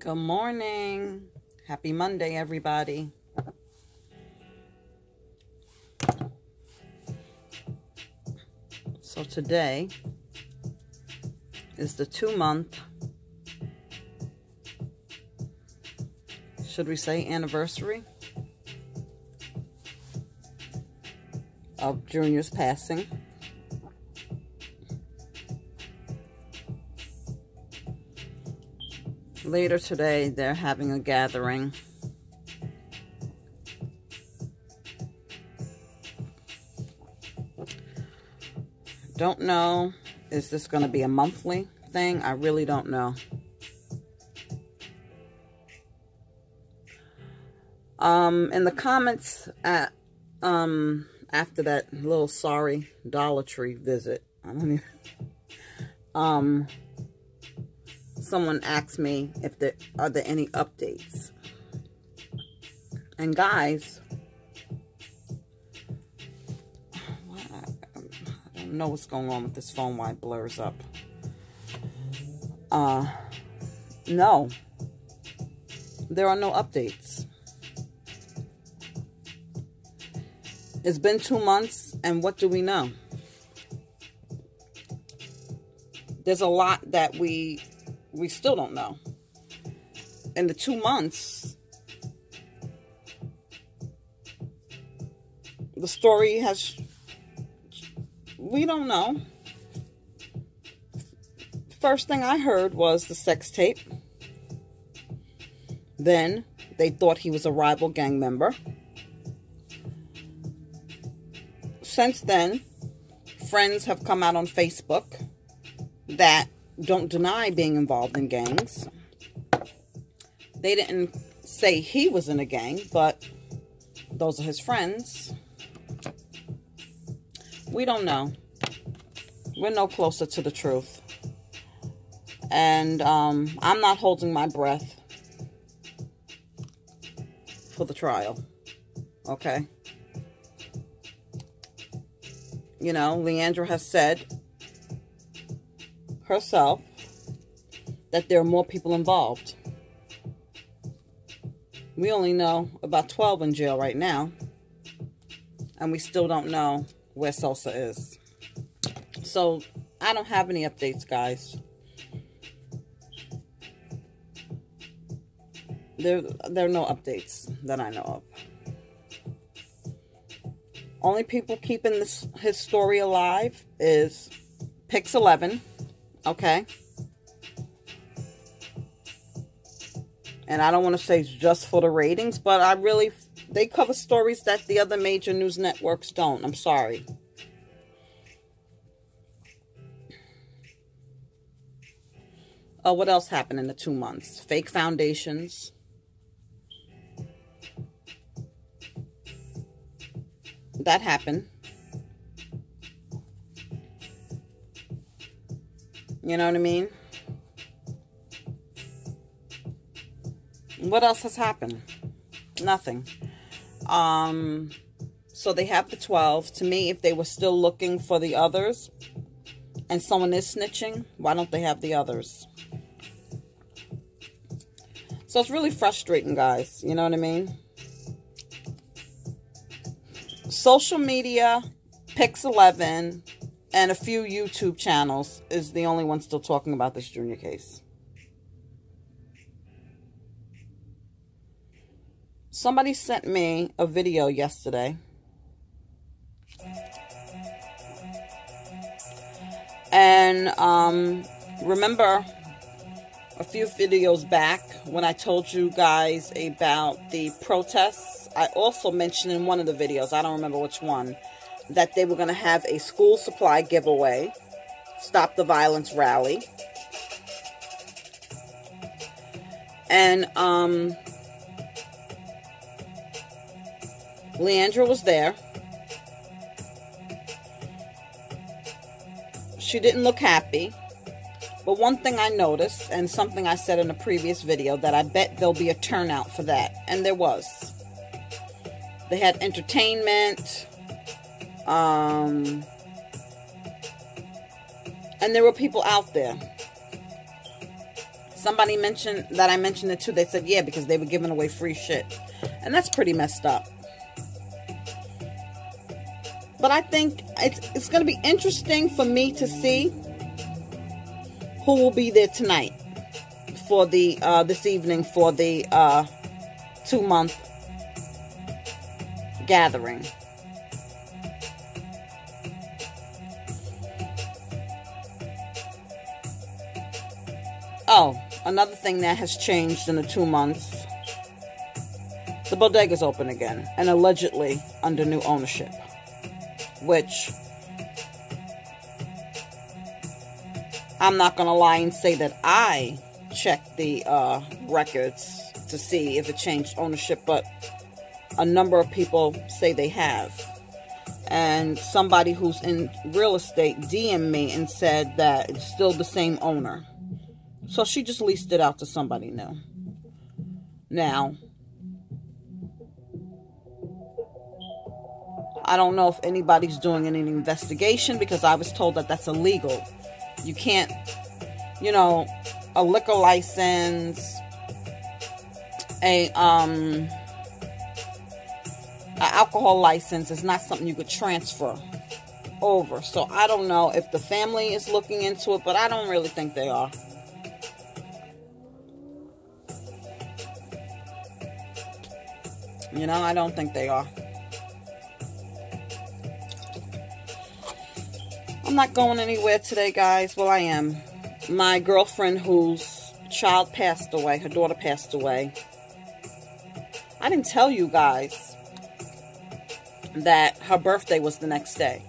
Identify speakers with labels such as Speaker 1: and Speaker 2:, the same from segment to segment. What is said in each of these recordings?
Speaker 1: Good morning. Happy Monday, everybody. So today is the 2-month, should we say anniversary, of Junior's passing. Later today, they're having a gathering. Don't know, is this going to be a monthly thing? I really don't know. In the comments at after that little sorry Dollar Tree visit, someone asked me if there are any updates. And guys, I don't know what's going on with this phone, why it blurs up. No, there are no updates. It's been 2 months, and what do we know? There's a lot that we still don't know. In the 2 months, the story we don't know. First thing I heard was the sex tape. Then they thought he was a rival gang member. Since then, friends have come out on Facebook that don't deny being involved in gangs. They didn't say he was in a gang, but those are his friends. We don't know. We're no closer to the truth. And I'm not holding my breath for the trial. Okay? You know, Leandra has said herself that there are more people involved. We only know about 12 in jail right now, and we still don't know where Sosa is. So I don't have any updates, guys. There are no updates that I know of. Only people keeping his story alive is Pix 11. Okay. And I don't want to say it's just for the ratings, but they cover stories that the other major news networks don't. I'm sorry. Oh, what else happened in the 2 months? Fake foundations. That happened. You know what I mean? What else has happened? Nothing. So they have the 12. To me, if they were still looking for the others and someone is snitching, why don't they have the others? So it's really frustrating, guys. You know what I mean? Social media, Pix 11, and a few YouTube channels is the only one still talking about this Junior case. Somebody sent me a video yesterday. And remember a few videos back when I told you guys about the protests? I also mentioned in one of the videos, I don't remember which one, that they were going to have a school supply giveaway, Stop the Violence rally. And Leandra was there. She didn't look happy. But one thing I noticed, and something I said in a previous video, that I bet there'll be a turnout for that. And there was. They had entertainment. And there were people out there. Somebody mentioned that I mentioned it too. They said, yeah, because they were giving away free shit. And that's pretty messed up. But I think it's going to be interesting for me to see who will be there tonight for the, this evening for the 2-month gathering. Oh, another thing that has changed in the 2 months. The bodega's open again, and allegedly under new ownership. Which, I'm not going to lie and say that I checked the records to see if it changed ownership, but a number of people say they have. And somebody who's in real estate DM'd me and said that it's still the same owner. So she just leased it out to somebody new. Now, I don't know if anybody's doing any investigation because I was told that that's illegal. You can't, you know, a liquor license, a alcohol license is not something you could transfer over. So I don't know if the family is looking into it, but I don't really think they are. You know, I don't think they are. I'm not going anywhere today, guys. Well, I am. My girlfriend whose child passed away, her daughter passed away. I didn't tell you guys that her birthday was the next day.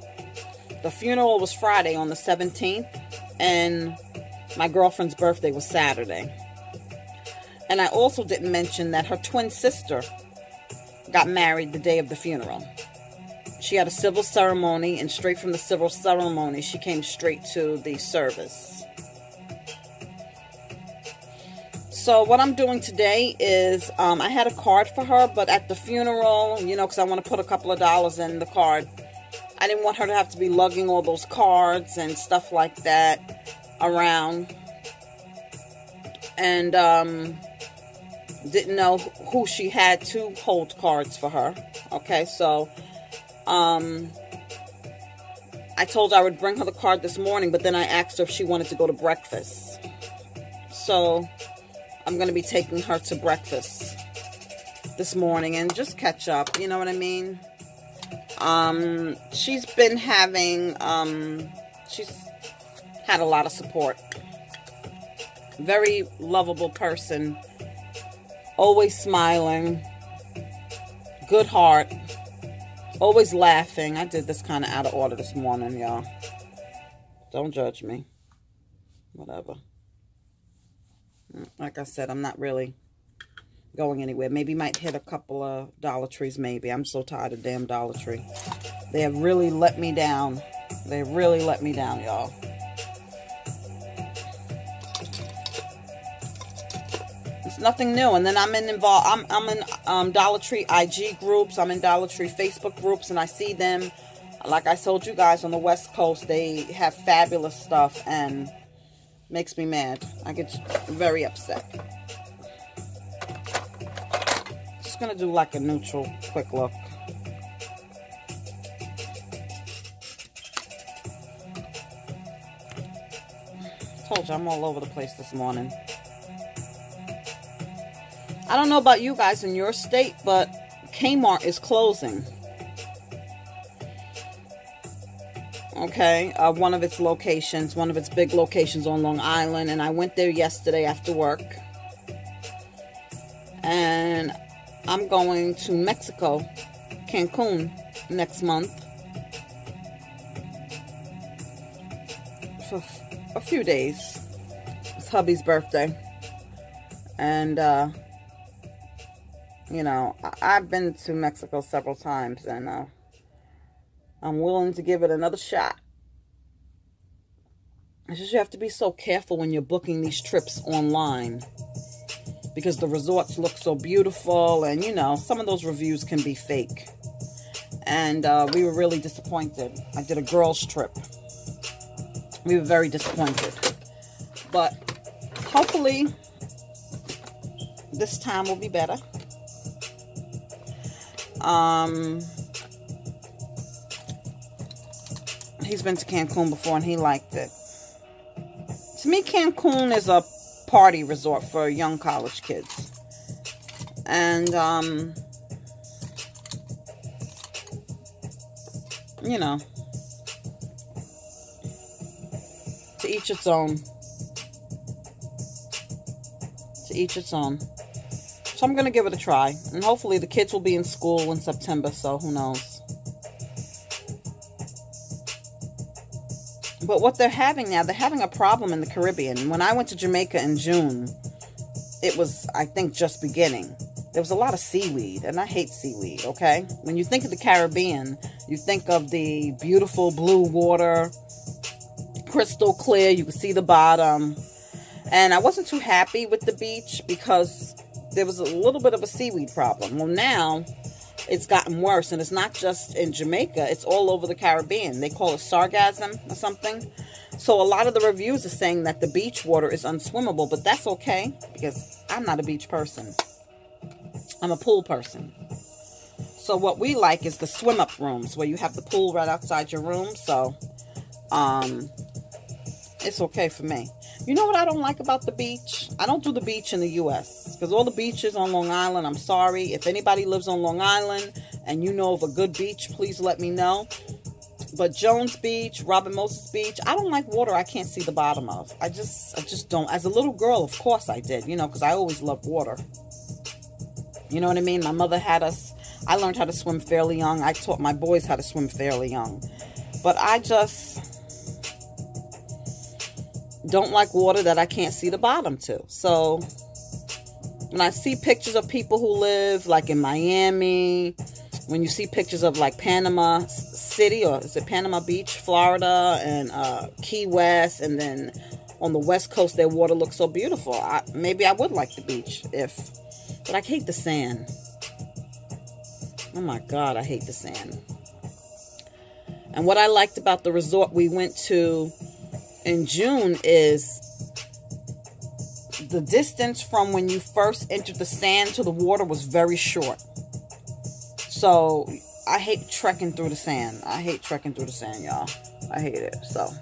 Speaker 1: The funeral was Friday on the 17th, and my girlfriend's birthday was Saturday. And I also didn't mention that her twin sister got married the day of the funeral. She had a civil ceremony, and straight from the civil ceremony, she came straight to the service. So what I'm doing today is, I had a card for her, but at the funeral, you know, because I want to put a couple of dollars in the card, I didn't want her to have to be lugging all those cards and stuff like that around. And, didn't know who she had to hold cards for her. Okay, so I told her I would bring her the card this morning, but then I asked her if she wanted to go to breakfast. So I'm going to be taking her to breakfast this morning and just catch up, you know what I mean? She's been having, she's had a lot of support. Very lovable person. Always smiling, good heart, always laughing. I did this kind of out of order this morning, y'all. Don't judge me. Whatever. Like I said, I'm not really going anywhere. Maybe might hit a couple of Dollar Trees, maybe. I'm so tired of damn Dollar Tree. They have really let me down. They really let me down, y'all. Nothing new. And then I'm in Dollar Tree IG groups. I'm in Dollar Tree Facebook groups, and I see them. Like I told you guys, on the West Coast, they have fabulous stuff, and makes me mad. I get very upset. Just gonna do like a neutral quick look. Told you I'm all over the place this morning. I don't know about you guys in your state, but Kmart is closing. Okay, one of its locations, one of its big locations on Long Island. And I went there yesterday after work. And I'm going to Mexico, Cancun, next month. For a few days. It's hubby's birthday. And, you know, I've been to Mexico several times, and I'm willing to give it another shot. It's just you have to be so careful when you're booking these trips online, because the resorts look so beautiful, and, you know, some of those reviews can be fake. And we were really disappointed. I did a girls' trip. We were very disappointed. But hopefully this time will be better. He's been to Cancun before and he liked it. To me, Cancun is a party resort for young college kids. And, you know, to each its own. To each its own. So I'm going to give it a try. And hopefully the kids will be in school in September, so who knows. But what they're having now, they're having a problem in the Caribbean. When I went to Jamaica in June, it was, I think, just beginning. There was a lot of seaweed, and I hate seaweed, okay? When you think of the Caribbean, you think of the beautiful blue water, crystal clear, you can see the bottom. And I wasn't too happy with the beach because there was a little bit of a seaweed problem. Well, now it's gotten worse, and it's not just in Jamaica, it's all over the Caribbean. They call it sargassum or something. So a lot of the reviews are saying that the beach water is unswimmable, but that's okay because I'm not a beach person. I'm a pool person. So what we like is the swim up rooms where you have the pool right outside your room. So it's okay for me. You know what I don't like about the beach? I don't do the beach in the U.S. because all the beaches on Long Island, I'm sorry. If anybody lives on Long Island and you know of a good beach, please let me know. But Jones Beach, Robin Moses Beach, I don't like water I can't see the bottom of. I just don't. As a little girl, of course I did, you know, because I always loved water. You know what I mean? My mother had us. I learned how to swim fairly young. I taught my boys how to swim fairly young. But I just don't like water that I can't see the bottom to. So when I see pictures of people who live like in Miami, when you see pictures of like Panama City, or is it Panama Beach, Florida, and Key West, and then on the West Coast their water looks so beautiful. Maybe I would like the beach but I hate the sand. Oh my God, I hate the sand. And what I liked about the resort we went to in June is the distance from when you first entered the sand to the water was very short. So I hate trekking through the sand. I hate trekking through the sand, y'all. I hate it. So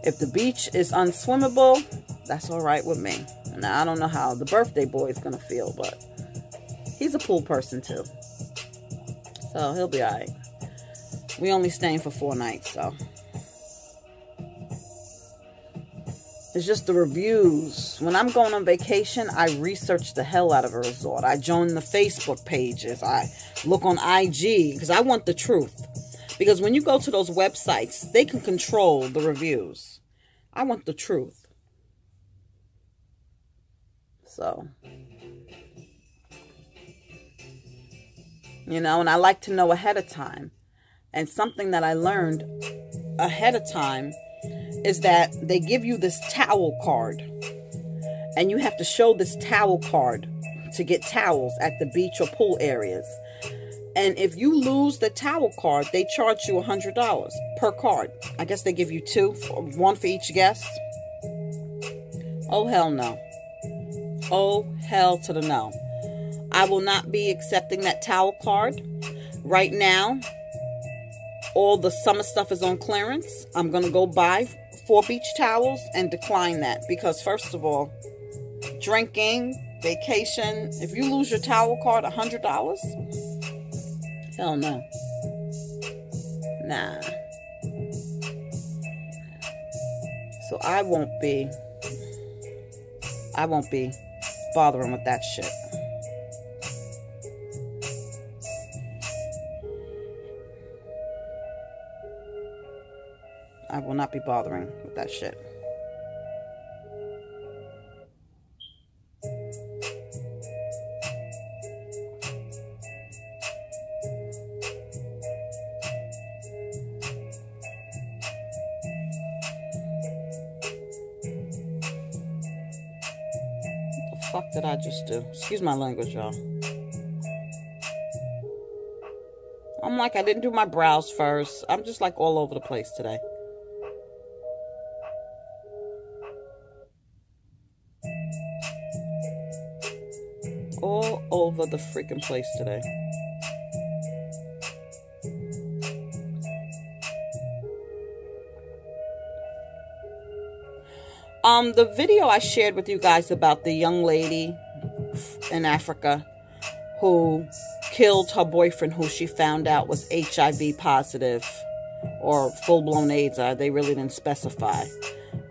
Speaker 1: if the beach is unswimmable, that's all right with me. Now, I don't know how the birthday boy is going to feel, but he's a pool person too. So he'll be all right. We only staying for 4 nights, so. It's just the reviews. When I'm going on vacation, I research the hell out of a resort. I join the Facebook pages. I look on IG because I want the truth. Because when you go to those websites, they can control the reviews. I want the truth. So, you know, and I like to know ahead of time. And something that I learned ahead of time is that they give you this towel card. And you have to show this towel card to get towels at the beach or pool areas. And if you lose the towel card, they charge you $100 per card. I guess they give you 2, 1 for each guest. Oh, hell no. Oh, hell to the no. I will not be accepting that towel card. Right now, all the summer stuff is on clearance. I'm going to go buy 4 beach towels and decline that. Because first of all, drinking, vacation, if you lose your towel card, $100? Hell no. Nah. So I won't be bothering with that shit. I will not be bothering with that shit. What the fuck did I just do? Excuse my language, y'all. I'm like, I didn't do my brows first. I'm just like all over the place today. all over the freaking place today. The video I shared with you guys about the young lady in Africa who killed her boyfriend, who she found out was HIV positive or full-blown AIDS. They really didn't specify,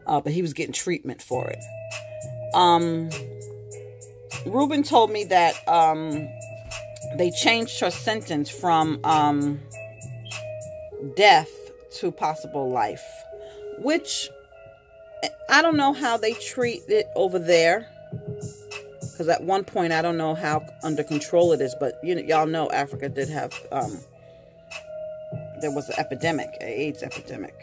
Speaker 1: but he was getting treatment for it. Ruben told me that they changed her sentence from death to possible life, which I don't know how they treat it over there, because at one point I don't know how under control it is, but y'all know Africa did have there was an epidemic, an AIDS epidemic.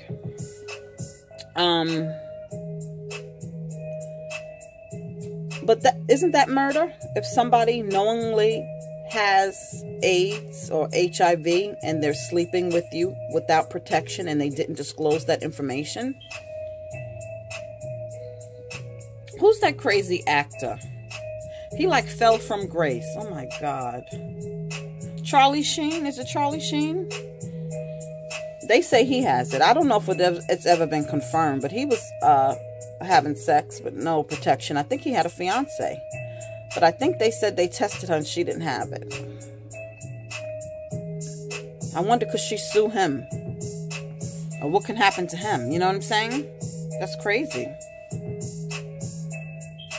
Speaker 1: But isn't that murder? If somebody knowingly has AIDS or HIV and they're sleeping with you without protection and they didn't disclose that information? Who's that crazy actor? He like fell from grace. Oh my God. Charlie Sheen? Is it Charlie Sheen? They say he has it. I don't know if it's ever been confirmed, but he was having sex with no protection. I think he had a fiance, but I think they said they tested her and she didn't have it. I wonder, could she sue him? Or what can happen to him? You know what I'm saying? That's crazy.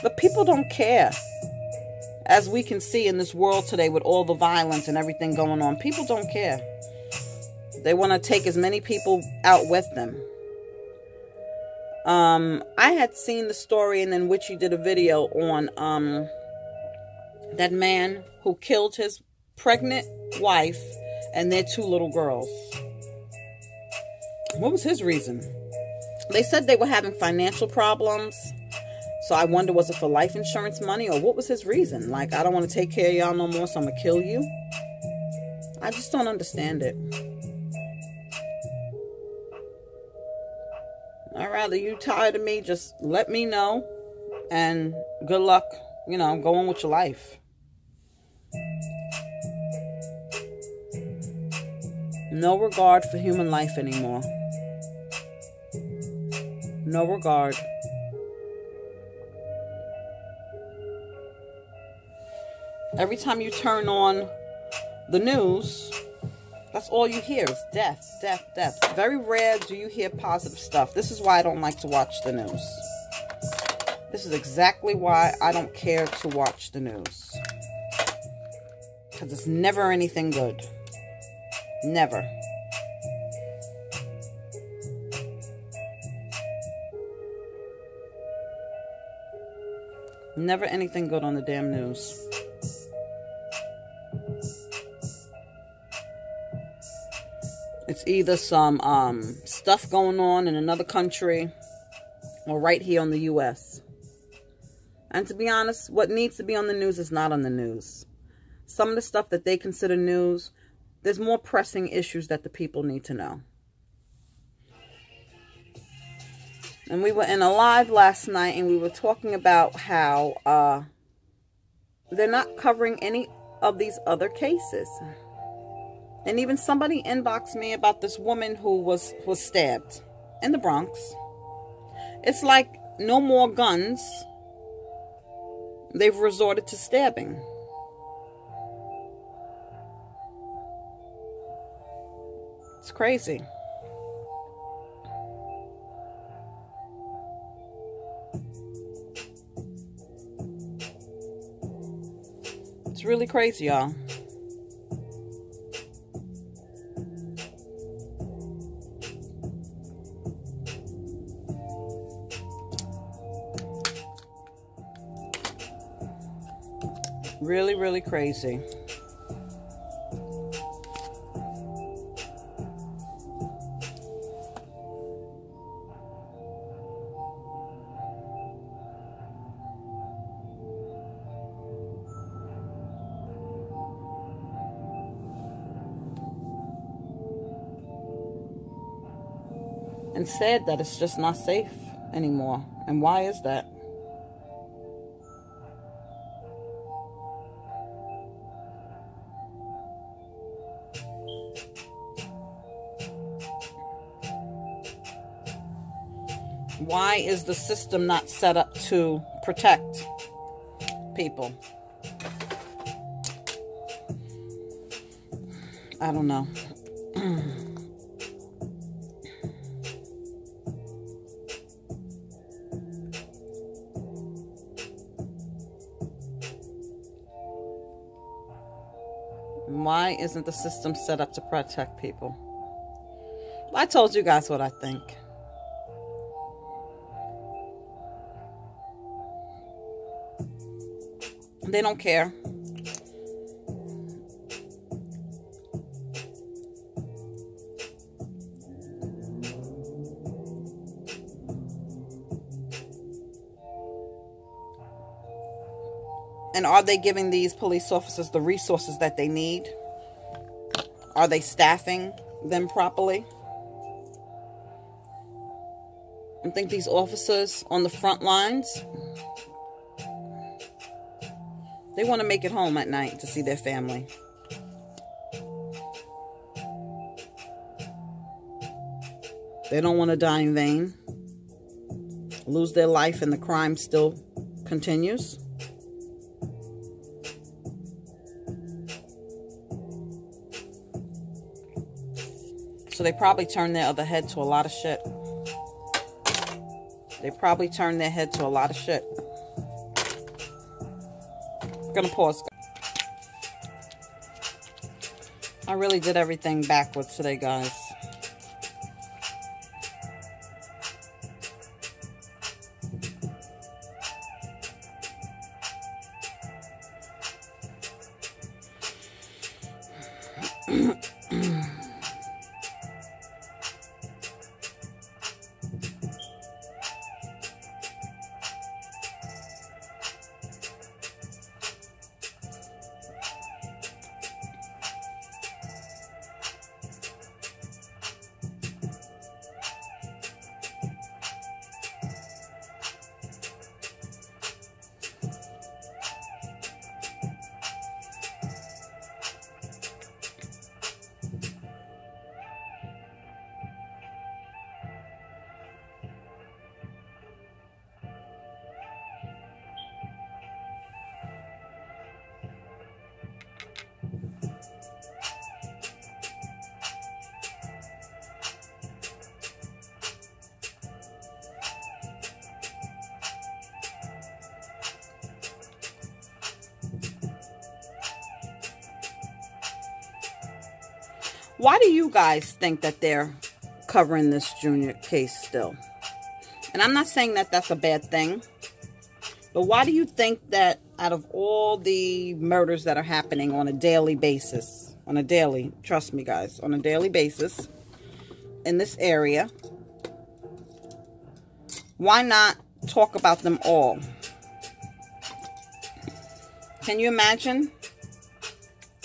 Speaker 1: But people don't care. As we can see in this world today with all the violence and everything going on, people don't care. They want to take as many people out with them. I had seen the story, and then Witchy did a video on that man who killed his pregnant wife and their 2 little girls. What was his reason? They said they were having financial problems. So I wonder, was it for life insurance money, or what was his reason? Like, I don't want to take care of y'all no more, so I'm going to kill you. I just don't understand it. I'd rather you tired of me, just let me know. And good luck, go on with your life. No regard for human life anymore. No regard. Every time you turn on the news, that's all you hear is death, death, death. Very rare do you hear positive stuff. This is why I don't like to watch the news. This is exactly why I don't care to watch the news. Because it's never anything good. Never. Never anything good on the damn news. It's either some stuff going on in another country or right here in the U.S. And to be honest, what needs to be on the news is not on the news. Some of the stuff that they consider news, there's more pressing issues that the people need to know. And we were in a live last night and we were talking about how they're not covering any of these other cases. And even somebody inboxed me about this woman who was stabbed in the Bronx. It's like no more guns. They've resorted to stabbing. It's crazy. It's really crazy, y'all. Really, really crazy. And said that it's just not safe anymore. And why is that? Why is the system not set up to protect people? I don't know. Why isn't the system set up to protect people? I told you guys what I think. They don't care. And are they giving these police officers the resources that they need? Are they staffing them properly? I think these officers on the front lines, they want to make it home at night to see their family. They don't want to die in vain, lose their life, and the crime still continues. So they probably turn their other head to a lot of shit. They probably turn their head to a lot of shit. I'm gonna pause. I really did everything backwards today, guys. Why do you guys think that they're covering this Junior case still? And I'm not saying that that's a bad thing. But why do you think that out of all the murders that are happening on a daily basis, trust me guys, on a daily basis in this area, why not talk about them all? Can you imagine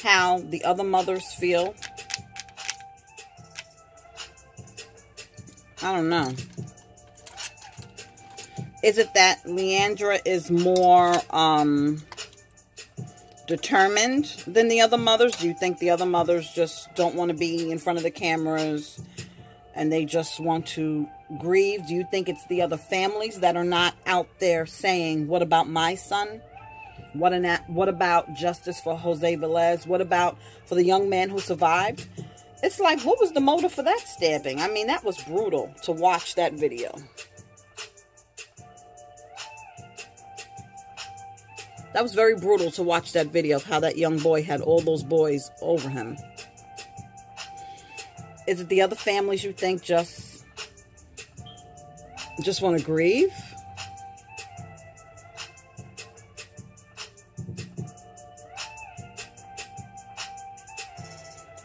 Speaker 1: how the other mothers feel? I don't know. Is it that Leandra is more determined than the other mothers? Do you think the other mothers just don't want to be in front of the cameras and they just want to grieve? Do you think it's the other families that are not out there saying, what about my son? What about justice for Jose Velez? What about for the young man who survived? It's like, what was the motive for that stabbing? I mean, that was brutal to watch that video. That was very brutal to watch that video of how that young boy had all those boys over him. Is it the other families you think just want to grieve?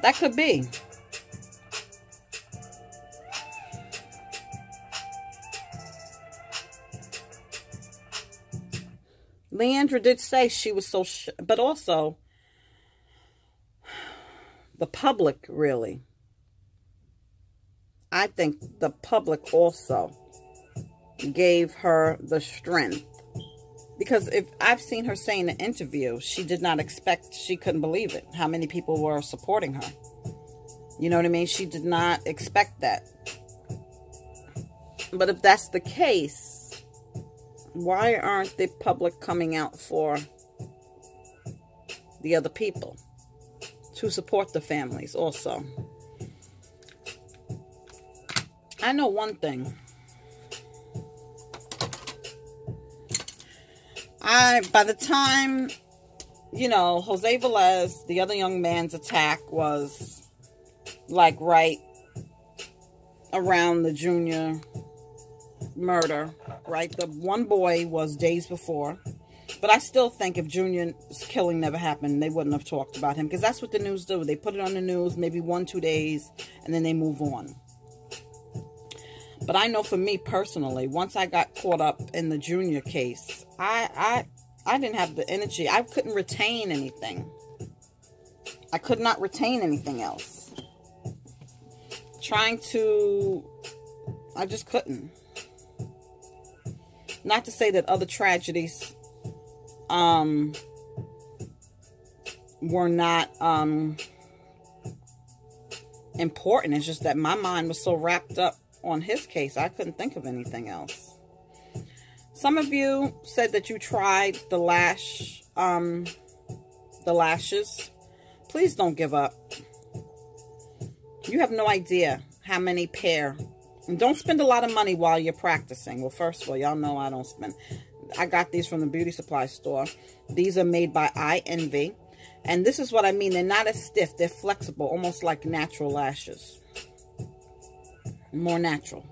Speaker 1: That could be. Leandra did say she was so but also the public, really. I think the public also gave her the strength. Because if I've seen her say in the interview, she did not expect, she couldn't believe it, how many people were supporting her. You know what I mean? She did not expect that. But if that's the case, why aren't the public coming out for the other people to support the families also? I know one thing. By the time, you know, Jose Velez, the other young man's attack was like right around the Junior murder, right? The one boy was days before. But I still think if Junior's killing never happened, they wouldn't have talked about him. Because that's what the news do. They put it on the news maybe 1-2 days, and then they move on. But I know for me personally, once I got caught up in the Junior case, I didn't have the energy. I couldn't retain anything. I could not retain anything else. I just couldn't. Not to say that other tragedies were not important. It's just that my mind was so wrapped up on his case, I couldn't think of anything else. Some of you said that you tried the lashes. Please don't give up. You have no idea how many pair. And don't spend a lot of money while you're practicing. Well, first of all, y'all know I don't spend. I got these from the beauty supply store. These are made by I Envy. And this is what I mean. They're not as stiff. They're flexible, almost like natural lashes. More natural.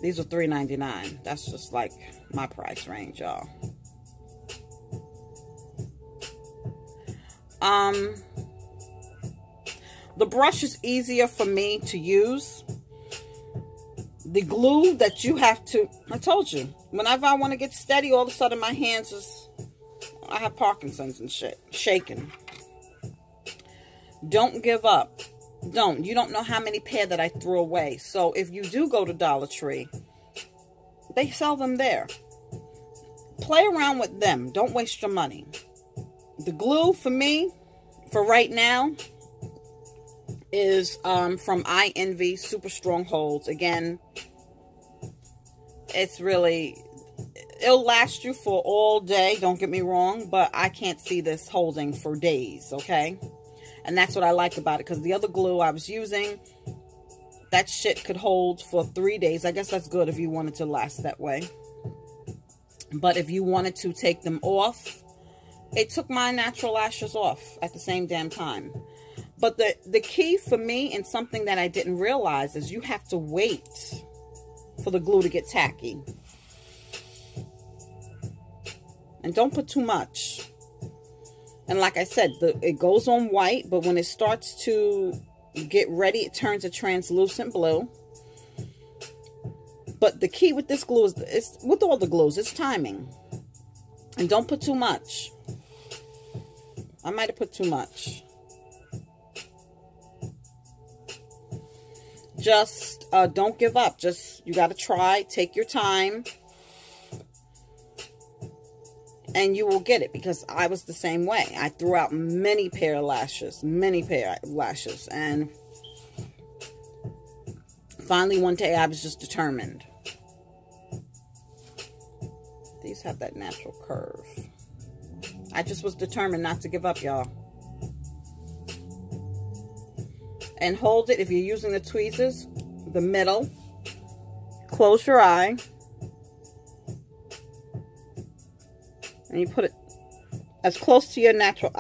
Speaker 1: These are $3.99. That's just like my price range, y'all. The brush is easier for me to use. The glue that you have to, I told you, whenever I want to get steady, all of a sudden my hands I have Parkinson's and shit, shaking. Don't give up. Don't. You don't know how many pair that I threw away. So if you do go to Dollar Tree, they sell them there. Play around with them. Don't waste your money. The glue for me, for right now, is from I Envy Super Strong Holds. Again, it's really, it'll last you for all day, don't get me wrong, but I can't see this holding for days, okay? And that's what I like about it, because the other glue I was using, that shit could hold for 3 days. I guess that's good if you wanted to last that way. But if you wanted to take them off, it took my natural lashes off at the same damn time. But the key for me, and something that I didn't realize, is you have to wait for the glue to get tacky. And don't put too much. And like I said, it goes on white, but when it starts to get ready, it turns a translucent blue. But the key with this glue is with all the glues, it's timing. And don't put too much. I might have put too much. Just don't give up. Just, you got to try. Take your time. And you will get it, because I was the same way. I threw out many pair of lashes. And finally one day I was just determined. These have that natural curve. I just was determined not to give up, y'all. And hold it, if you're using the tweezers, the middle. Close your eye. And you put it as close to your natural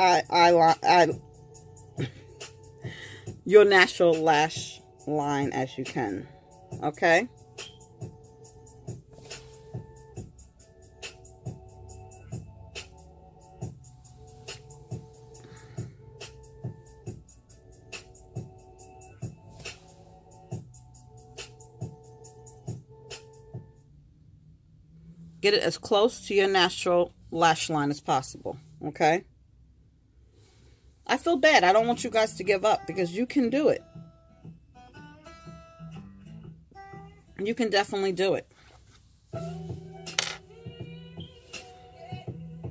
Speaker 1: your natural lash line as you can. Okay? Get it as close to your natural lash line as possible, okay? I feel bad. I don't want you guys to give up, because you can do it. You can definitely do it.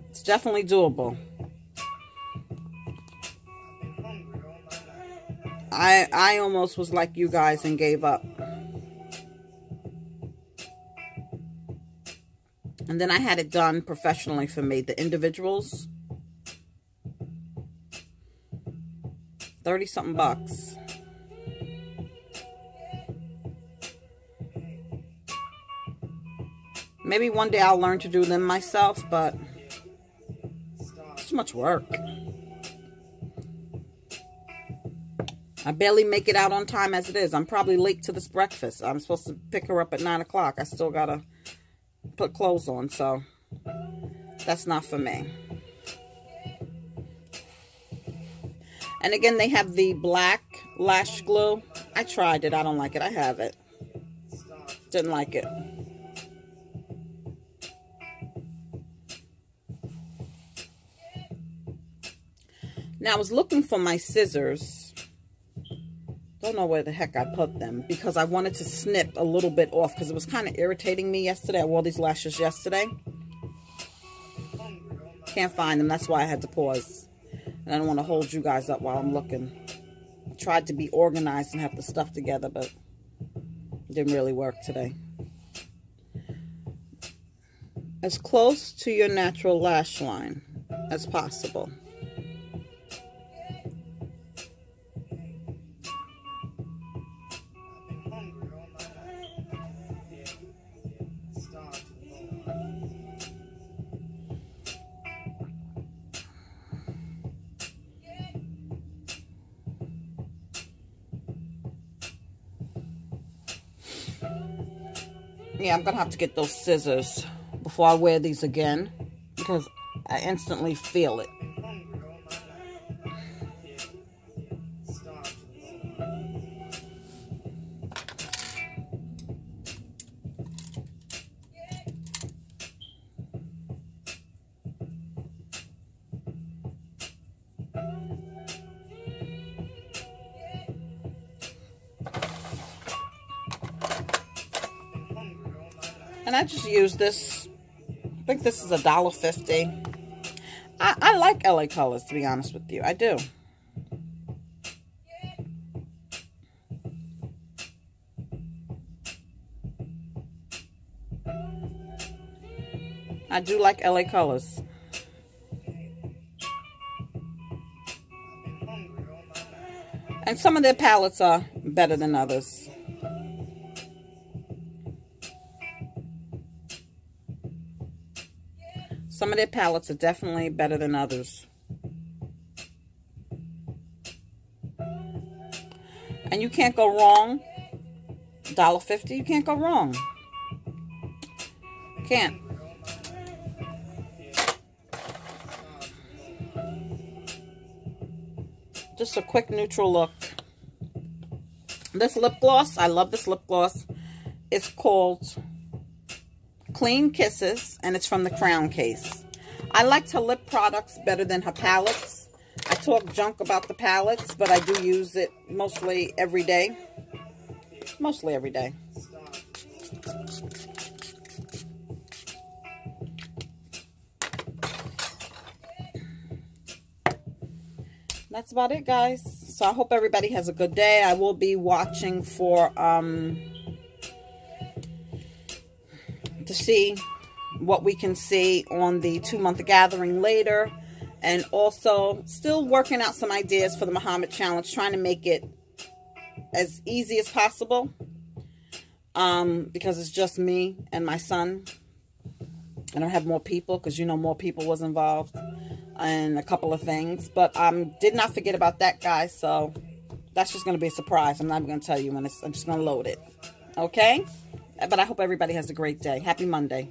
Speaker 1: It's definitely doable. I almost was like you guys and gave up. And then I had it done professionally for me. The individuals, 30-something bucks. Maybe one day I'll learn to do them myself, but it's too much work. I barely make it out on time as it is. I'm probably late to this breakfast. I'm supposed to pick her up at 9 o'clock. I still gotta put clothes on, so that's not for me. And again, they have the black lash glue. I tried it. I don't like it. I have it. Didn't like it. Now, I was looking for my scissors. Don't know where the heck I put them, because I wanted to snip a little bit off, because it was kind of irritating me yesterday. I wore these lashes yesterday. Can't find them. That's why I had to pause. And I don't want to hold you guys up while I'm looking. I tried to be organized and have the stuff together, but it didn't really work today. As close to your natural lash line as possible. Yeah, I'm going to have to get those scissors before I wear these again, because I instantly feel it. And I just use this. I think this is $1.50. I like LA Colors, to be honest with you. I do. I do like LA Colors. And some of their palettes are better than others. Some of their palettes are definitely better than others. And you can't go wrong. $1.50, you can't go wrong. Can't. Just a quick neutral look. This lip gloss, I love this lip gloss. It's called Clean Kisses, and it's from the Crown case. I liked her lip products better than her palettes. I talk junk about the palettes, but I do use it mostly every day. Mostly every day. That's about it, guys. So I hope everybody has a good day. I will be watching for to see what we can see on the 2-month gathering later, and also still working out some ideas for the Muhammad challenge, trying to make it as easy as possible, because it's just me and my son. I don't have more people, because you know more people was involved in a couple of things, but did not forget about that, guys. So that's just going to be a surprise. I'm not going to tell you when I'm just going to load it. Okay? But I hope everybody has a great day. Happy Monday.